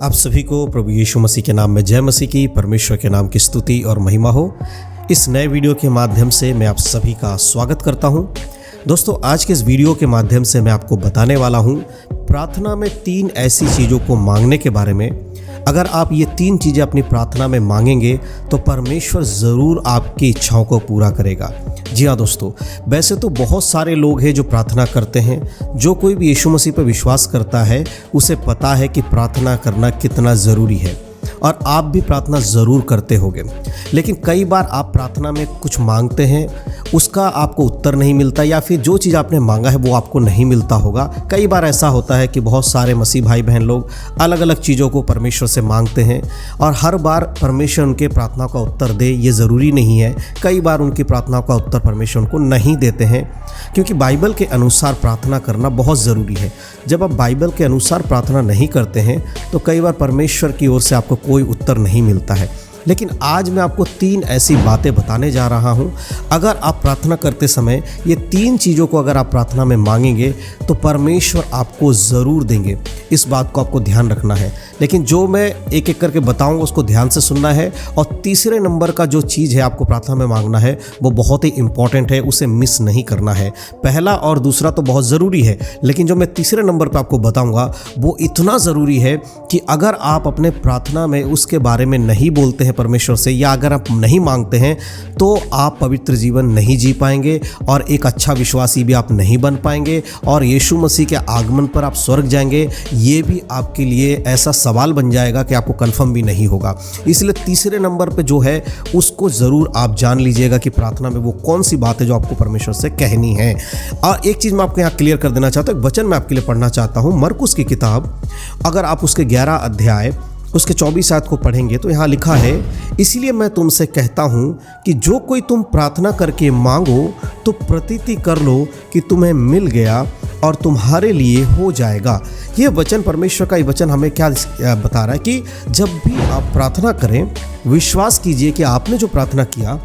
आप सभी को प्रभु यीशु मसीह के नाम में जय मसीह की, परमेश्वर के नाम की स्तुति और महिमा हो। इस नए वीडियो के माध्यम से मैं आप सभी का स्वागत करता हूं। दोस्तों, आज के इस वीडियो के माध्यम से मैं आपको बताने वाला हूं प्रार्थना में 3 ऐसी चीज़ों को मांगने के बारे में। अगर आप ये 3 चीज़ें अपनी प्रार्थना में मांगेंगे तो परमेश्वर ज़रूर आपकी इच्छाओं को पूरा करेगा। जी हाँ दोस्तों, वैसे तो बहुत सारे लोग हैं जो प्रार्थना करते हैं। जो कोई भी यीशु मसीह पर विश्वास करता है उसे पता है कि प्रार्थना करना कितना ज़रूरी है, और आप भी प्रार्थना ज़रूर करते होंगे। लेकिन कई बार आप प्रार्थना में कुछ मांगते हैं, उसका आपको उत्तर नहीं मिलता, या फिर जो चीज़ आपने मांगा है वो आपको नहीं मिलता होगा। कई बार ऐसा होता है कि बहुत सारे मसीह भाई बहन लोग अलग अलग चीज़ों को परमेश्वर से मांगते हैं, और हर बार परमेश्वर उनके प्रार्थना का उत्तर दे ये ज़रूरी नहीं है। कई बार उनकी प्रार्थना का उत्तर परमेश्वर उनको नहीं देते हैं, क्योंकि बाइबल के अनुसार प्रार्थना करना बहुत ज़रूरी है। जब आप बाइबल के अनुसार प्रार्थना नहीं करते हैं तो कई बार परमेश्वर की ओर से आपको कोई उत्तर नहीं मिलता है। लेकिन आज मैं आपको 3 ऐसी बातें बताने जा रहा हूं। अगर आप प्रार्थना करते समय ये 3 चीज़ों को अगर आप प्रार्थना में मांगेंगे तो परमेश्वर आपको ज़रूर देंगे। इस बात को आपको ध्यान रखना है। लेकिन जो मैं एक एक करके बताऊंगा उसको ध्यान से सुनना है। और तीसरे नंबर का जो चीज़ है आपको प्रार्थना में मांगना है वो बहुत ही इंपॉर्टेंट है, उसे मिस नहीं करना है। पहला और दूसरा तो बहुत ज़रूरी है, लेकिन जो मैं तीसरे नंबर पर आपको बताऊँगा वो इतना ज़रूरी है कि अगर आप अपने प्रार्थना में उसके बारे में नहीं बोलते हैं परमेश्वर से, या अगर आप नहीं मांगते हैं तो आप पवित्र जीवन नहीं जी पाएंगे, और एक अच्छा विश्वासी भी आप नहीं बन पाएंगे, और यीशु मसीह के आगमन पर आप स्वर्ग जाएंगे ये भी आपके लिए ऐसा सवाल बन जाएगा कि आपको कंफर्म भी नहीं होगा। इसलिए तीसरे नंबर पे जो है उसको ज़रूर आप जान लीजिएगा कि प्रार्थना में वो कौन सी बात है जो आपको परमेश्वर से कहनी है। और एक चीज़ मैं आपको यहाँ क्लियर कर देना चाहता हूँ, एक वचन मैं आपके लिए पढ़ना चाहता हूँ, मरकुस की किताब। अगर आप उसके 11 अध्याय उसके 24 आयत को पढ़ेंगे तो यहाँ लिखा है, इसीलिए मैं तुमसे कहता हूँ कि जो कोई तुम प्रार्थना करके मांगो तो प्रतीति कर लो कि तुम्हें मिल गया और तुम्हारे लिए हो जाएगा। ये वचन, परमेश्वर का ये वचन हमें क्या बता रहा है कि जब भी आप प्रार्थना करें विश्वास कीजिए कि आपने जो प्रार्थना किया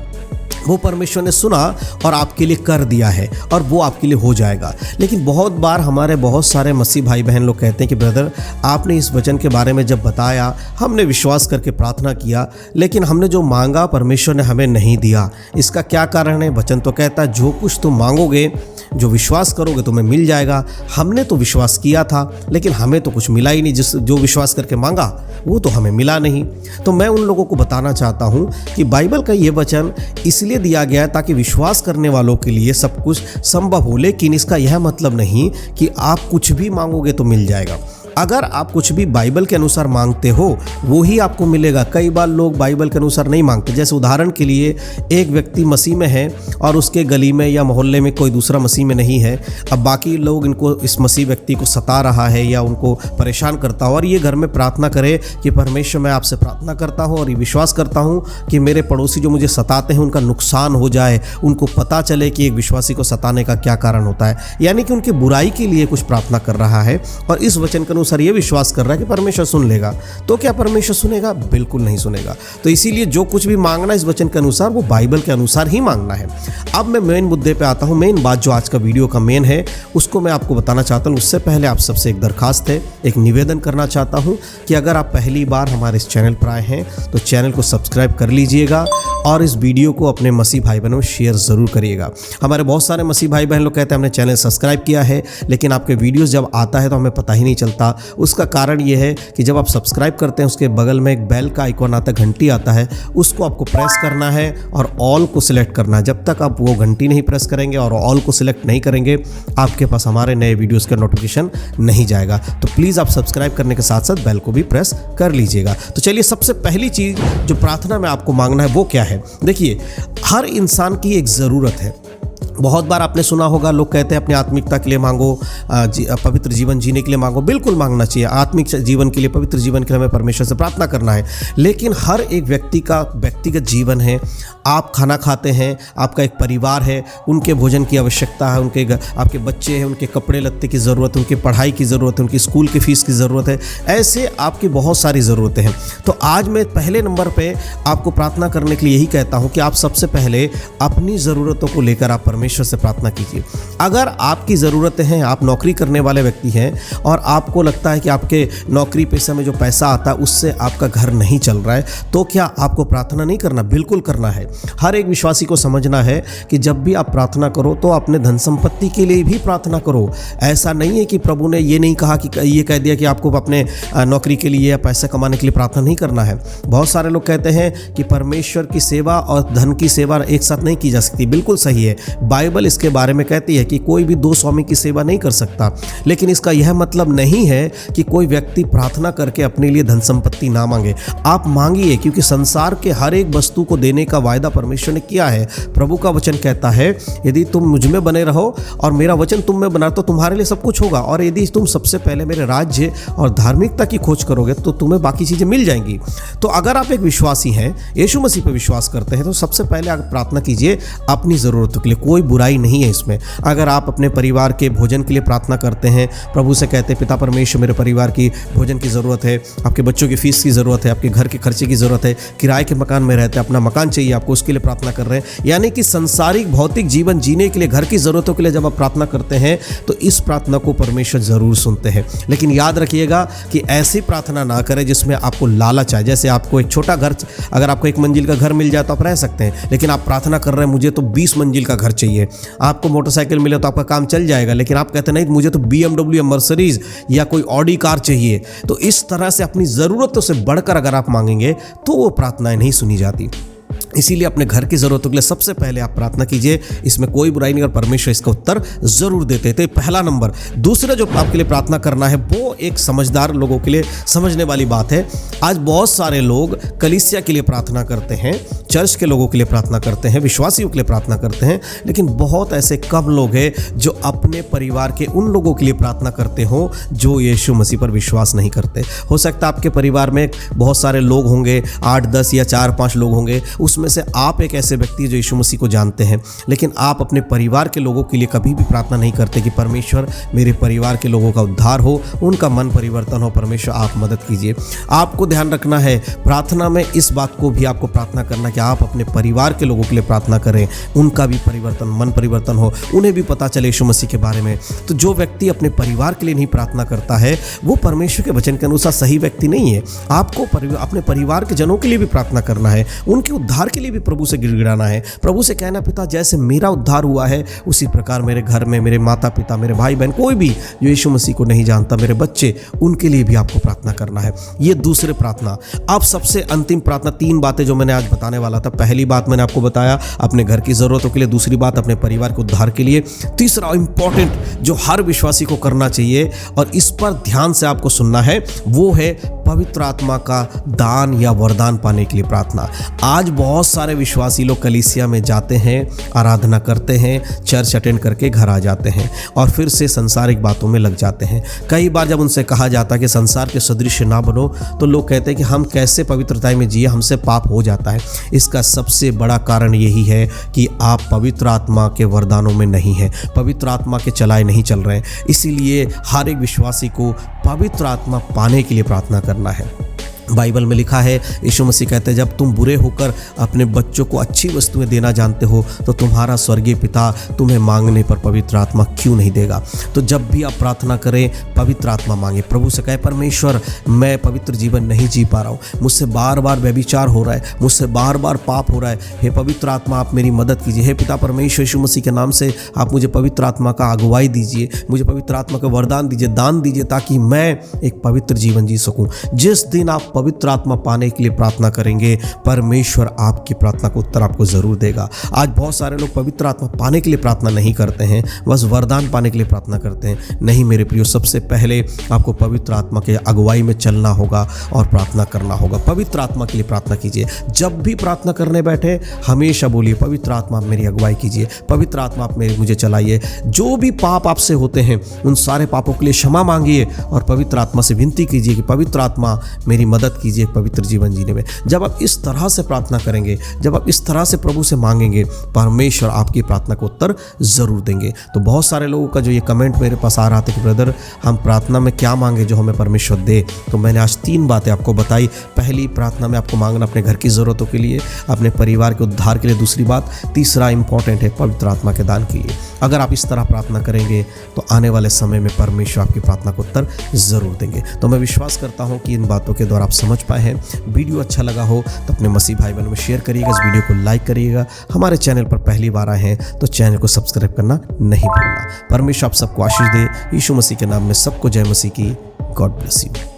वो परमेश्वर ने सुना और आपके लिए कर दिया है, और वो आपके लिए हो जाएगा। लेकिन बहुत बार हमारे बहुत सारे मसीह भाई बहन लोग कहते हैं कि ब्रदर, आपने इस वचन के बारे में जब बताया हमने विश्वास करके प्रार्थना किया, लेकिन हमने जो मांगा परमेश्वर ने हमें नहीं दिया। इसका क्या कारण है? वचन तो कहता है जो कुछ तुम मांगोगे, जो विश्वास करोगे तुम्हें मिल जाएगा। हमने तो विश्वास किया था लेकिन हमें तो कुछ मिला ही नहीं, जो विश्वास करके मांगा वो तो हमें मिला नहीं। तो मैं उन लोगों को बताना चाहता हूँ कि बाइबल का ये वचन इसलिए दिया गया है ताकि विश्वास करने वालों के लिए सब कुछ संभव हो, लेकिन इसका यह मतलब नहीं कि आप कुछ भी मांगोगे तो मिल जाएगा। अगर आप कुछ भी बाइबल के अनुसार मांगते हो वो ही आपको मिलेगा। कई बार लोग बाइबल के अनुसार नहीं मांगते। जैसे उदाहरण के लिए, एक व्यक्ति मसीह में है और उसके गली में या मोहल्ले में कोई दूसरा मसीह में नहीं है। अब बाकी लोग इनको, इस मसीह व्यक्ति को सता रहा है या उनको परेशान करता हो, और ये घर में प्रार्थना करे कि परमेश्वर मैं आपसे प्रार्थना करता हूँ और ये विश्वास करता हूँ कि मेरे पड़ोसी जो मुझे सताते हैं उनका नुकसान हो जाए, उनको पता चले कि एक विश्वासी को सताने का क्या कारण होता है, यानी कि उनकी बुराई के लिए कुछ प्रार्थना कर रहा है, और इस वचन के अनुसार ये विश्वास कर रहा है कि परमेश्वर सुन लेगा। तो क्या परमेश्वर सुनेगा? बिल्कुल नहीं सुनेगा। तो इसीलिए जो कुछ भी मांगना इस वचन के अनुसार वो बाइबल के अनुसार ही मांगना है। अब मैं मेन मुद्दे पे आता हूँ। मेन बात जो आज का वीडियो का मेन है उसको मैं आपको बताना चाहता हूँ। उससे पहले आप सबसे एक दरखास्त है, एक निवेदन करना चाहता हूँ कि अगर आप पहली बार हमारे इस चैनल पर आए हैं तो चैनल को सब्सक्राइब कर लीजिएगा, और इस वीडियो को अपने मसीह भाई बहनों में शेयर ज़रूर करिएगा। हमारे बहुत सारे मसीह भाई बहन लोग कहते हैं हमने चैनल सब्सक्राइब किया है लेकिन आपके वीडियोस जब आता है तो हमें पता ही नहीं चलता। उसका कारण ये है कि जब आप सब्सक्राइब करते हैं उसके बगल में एक बेल का आइकॉन आता है, घंटी आता है, उसको आपको प्रेस करना है और ऑल को सिलेक्ट करना है। जब तक आप वो घंटी नहीं प्रेस करेंगे और ऑल को सिलेक्ट नहीं करेंगे आपके पास हमारे नए वीडियोज़ का नोटिफिकेशन नहीं जाएगा। तो प्लीज़ आप सब्सक्राइब करने के साथ साथ बेल को भी प्रेस कर लीजिएगा। तो चलिए, सबसे पहली चीज़ जो प्रार्थना में आपको मांगना है वो क्या है? देखिए, हर इंसान की एक ज़रूरत है। बहुत बार आपने सुना होगा लोग कहते हैं अपनी आत्मिकता के लिए मांगो, पवित्र जीवन जीने के लिए मांगो। बिल्कुल मांगना चाहिए। आत्मिक जीवन के लिए, पवित्र जीवन के लिए हमें परमेश्वर से प्रार्थना करना है। लेकिन हर एक व्यक्ति का व्यक्तिगत जीवन है। आप खाना खाते हैं, आपका एक परिवार है, उनके भोजन की आवश्यकता है, उनके आपके बच्चे हैं, उनके कपड़े लत्ते की ज़रूरत, उनकी पढ़ाई की ज़रूरत है, उनकी स्कूल की फ़ीस की ज़रूरत है। ऐसे आपकी बहुत सारी ज़रूरतें हैं। तो आज मैं पहले नंबर पर आपको प्रार्थना करने के लिए यही कहता हूँ कि आप सबसे पहले अपनी ज़रूरतों को लेकर आप परमेश्वर से प्रार्थना कीजिए। अगर आपकी ज़रूरतें हैं, आप नौकरी करने वाले व्यक्ति हैं और आपको लगता है कि आपके नौकरी पेशे में जो पैसा आता है उससे आपका घर नहीं चल रहा है, तो क्या आपको प्रार्थना नहीं करना? बिल्कुल करना है। हर एक विश्वासी को समझना है कि जब भी आप प्रार्थना करो तो अपने धन संपत्ति के लिए भी प्रार्थना करो। ऐसा नहीं है कि प्रभु ने ये नहीं कहा कि ये कह दिया कि आपको अपने नौकरी के लिए या पैसा कमाने के लिए प्रार्थना नहीं करना है। बहुत सारे लोग कहते हैं कि परमेश्वर की सेवा और धन की सेवा एक साथ नहीं की जा सकती। बिल्कुल सही है, बाइबल इसके बारे में कहती है कि कोई भी दो स्वामी की सेवा नहीं कर सकता। लेकिन इसका यह मतलब नहीं है कि कोई व्यक्ति प्रार्थना करके अपने लिए धन संपत्ति ना मांगे। आप मांगिए, क्योंकि संसार के हर एक वस्तु को देने का वायदा परमेश्वर ने किया है। प्रभु का वचन कहता है, यदि तुम मुझ में बने रहो और मेरा वचन तुम में बना, तो तुम्हारे लिए सब कुछ होगा। और यदि तुम सबसे पहले मेरे राज्य और धार्मिकता की खोज करोगे तो तुम्हें बाकी चीज़ें मिल जाएंगी। तो अगर आप एक विश्वासी हैं, यीशु मसीह पर विश्वास करते हैं, तो सबसे पहले आप प्रार्थना कीजिए अपनी ज़रूरतों के लिए। कोई बुराई नहीं है इसमें। अगर आप अपने परिवार के भोजन के लिए प्रार्थना करते हैं, प्रभु से कहते हैं, पिता परमेश्वर मेरे परिवार की भोजन की ज़रूरत है, आपके बच्चों की फीस की ज़रूरत है, आपके घर के खर्चे की ज़रूरत है, किराए के मकान में रहते हैं, अपना मकान चाहिए आपको, उसके लिए प्रार्थना कर रहे हैं। यानी कि सांसारिक भौतिक जीवन जीने के लिए, घर की ज़रूरतों के लिए जब आप प्रार्थना करते हैं तो इस प्रार्थना को परमेश्वर ज़रूर सुनते हैं। लेकिन याद रखिएगा कि ऐसी प्रार्थना ना करें जिसमें आपको लालच आए। जैसे आपको एक छोटा घर, अगर आपको 1 मंजिल का घर मिल जाए तो आप रह सकते हैं, लेकिन आप प्रार्थना कर रहे हैं मुझे तो 20 मंजिल का घर चाहिए। आपको मोटरसाइकिल मिले तो आपका काम चल जाएगा, लेकिन आप कहते नहीं मुझे तो BMW या मर्सिडीज या कोई ऑडी कार चाहिए। तो इस तरह से अपनी ज़रूरतों से बढ़कर अगर आप मांगेंगे तो वो प्रार्थनाएं नहीं सुनी जाती। इसीलिए अपने घर की ज़रूरतों के लिए सबसे पहले आप प्रार्थना कीजिए। इसमें कोई बुराई नहीं और परमेश्वर इसका उत्तर ज़रूर देते हैं। तो पहला नंबर। दूसरा जो आपके लिए प्रार्थना करना है वो एक समझदार लोगों के लिए समझने वाली बात है। आज बहुत सारे लोग कलीसिया के लिए प्रार्थना करते हैं, चर्च के लोगों के लिए प्रार्थना करते हैं, विश्वासियों के लिए प्रार्थना करते हैं, लेकिन बहुत ऐसे कम लोग हैं जो अपने परिवार के उन लोगों के लिए प्रार्थना करते हो जो यीशु मसीह पर विश्वास नहीं करते। हो सकता है आपके परिवार में बहुत सारे लोग होंगे, 8, 10 या 4-5 लोग होंगे, उसमें से आप एक ऐसे व्यक्ति जो यीशु मसीह को जानते हैं, लेकिन आप अपने परिवार के लोगों के लिए कभी भी प्रार्थना नहीं करते कि परमेश्वर मेरे परिवार के लोगों का उद्धार हो, उनका मन परिवर्तन हो, परमेश्वर आप मदद कीजिए। आपको ध्यान रखना है प्रार्थना में इस बात को भी आपको प्रार्थना करना कि आप अपने परिवार के लोगों के लिए प्रार्थना करें, उनका भी परिवर्तन, मन परिवर्तन हो, उन्हें भी पता चले यीशु मसीह के बारे में। तो जो व्यक्ति अपने परिवार के लिए नहीं प्रार्थना करता है वो परमेश्वर के वचन के अनुसार सही व्यक्ति नहीं है। आपको अपने परिवार के जनों के लिए भी प्रार्थना करना है, उनके उद्धार के लिए भी प्रभु से गिड़गिड़ाना है, प्रभु से कहना, पिता जैसे मेरा उद्धार हुआ है उसी प्रकार मेरे घर में मेरे माता पिता, मेरे भाई बहन, कोई भी जो यीशु मसीह को नहीं जानता, मेरे बच्चे, उनके लिए भी आपको प्रार्थना करना है। ये दूसरे प्रार्थना। अब सबसे अंतिम प्रार्थना, 3 बातें जो मैंने आज बताने वाला था। पहली बात मैंने आपको बताया अपने घर की ज़रूरतों के लिए, दूसरी बात अपने परिवार के उद्धार के लिए, तीसरा इंपॉर्टेंट जो हर विश्वासी को करना चाहिए और इस पर ध्यान से आपको सुनना है, वो है पवित्र आत्मा का दान या वरदान पाने के लिए प्रार्थना। आज बहुत सारे विश्वासी लोग कलीसिया में जाते हैं, आराधना करते हैं, चर्च अटेंड करके घर आ जाते हैं और फिर से संसारिक बातों में लग जाते हैं। कई बार जब उनसे कहा जाता है कि संसार के सदृश ना बनो, तो लोग कहते हैं कि हम कैसे पवित्रता में जिए, हमसे पाप हो जाता है। इसका सबसे बड़ा कारण यही है कि आप पवित्र आत्मा के वरदानों में नहीं हैं, पवित्र आत्मा के चलाए नहीं चल रहे हैं। इसीलिए हर एक विश्वासी को पवित्र आत्मा पाने के लिए प्रार्थना करना है। बाइबल में लिखा है, यीशु मसीह कहते हैं, जब तुम बुरे होकर अपने बच्चों को अच्छी वस्तुएं देना जानते हो तो तुम्हारा स्वर्गीय पिता तुम्हें मांगने पर पवित्र आत्मा क्यों नहीं देगा। तो जब भी आप प्रार्थना करें पवित्र आत्मा मांगे। प्रभु से कहे, परमेश्वर मैं पवित्र जीवन नहीं जी पा रहा हूँ, मुझसे बार बार व्यभिचार हो रहा है, मुझसे बार बार पाप हो रहा है, हे पवित्र आत्मा आप मेरी मदद कीजिए। हे पिता परमेश्वर, यीशु मसीह के नाम से आप मुझे पवित्र आत्मा का अगुवाई दीजिए, मुझे पवित्र आत्मा का वरदान दीजिए, दान दीजिए, ताकि मैं एक पवित्र जीवन जी सकूँ। जिस दिन आप पवित्र आत्मा पाने के लिए प्रार्थना करेंगे, परमेश्वर आपकी प्रार्थना का उत्तर आपको जरूर देगा। आज बहुत सारे लोग पवित्र आत्मा पाने के लिए प्रार्थना नहीं करते हैं, बस वरदान पाने के लिए प्रार्थना करते हैं। नहीं मेरे प्रियो, सबसे पहले आपको पवित्र आत्मा के अगुवाई में चलना होगा और प्रार्थना करना होगा। पवित्र आत्मा के लिए प्रार्थना कीजिए। जब भी प्रार्थना करने बैठे हमेशा बोलिए, पवित्र आत्मा आप मेरी अगुवाई कीजिए, पवित्र आत्मा आप मुझे चलाइए। जो भी पाप आपसे होते हैं उन सारे पापों के लिए क्षमा मांगिए और पवित्र आत्मा से विनती कीजिए कि पवित्र आत्मा मेरी मदद मदद कीजिए पवित्र जीवन जीने में। जब आप इस तरह से प्रार्थना करेंगे, जब आप इस तरह से प्रभु से मांगेंगे, परमेश्वर आपकी प्रार्थना को उत्तर ज़रूर देंगे। तो बहुत सारे लोगों का जो ये कमेंट मेरे पास आ रहा था कि ब्रदर हम प्रार्थना में क्या मांगे जो हमें परमेश्वर दे, तो मैंने आज 3 बातें आपको बताई। पहली, प्रार्थना में आपको मांगना अपने घर की ज़रूरतों के लिए, अपने परिवार के उद्धार के लिए। दूसरी बात, तीसरा इंपॉर्टेंट है पवित्र आत्मा के दान के लिए। अगर आप इस तरह प्रार्थना करेंगे तो आने वाले समय में परमेश्वर आपकी प्रार्थना को उत्तर ज़रूर देंगे। तो मैं विश्वास करता हूँ कि इन बातों के द्वारा आप समझ पाए हैं। वीडियो अच्छा लगा हो तो अपने मसीह भाई बहनों में शेयर करिएगा, इस वीडियो को लाइक करिएगा। हमारे चैनल पर पहली बार आए हैं तो चैनल को सब्सक्राइब करना नहीं भूलना। परमेश्वर आप सबको आशीष दे। यीशु मसीह के नाम में सबको जय मसीह की। God bless you.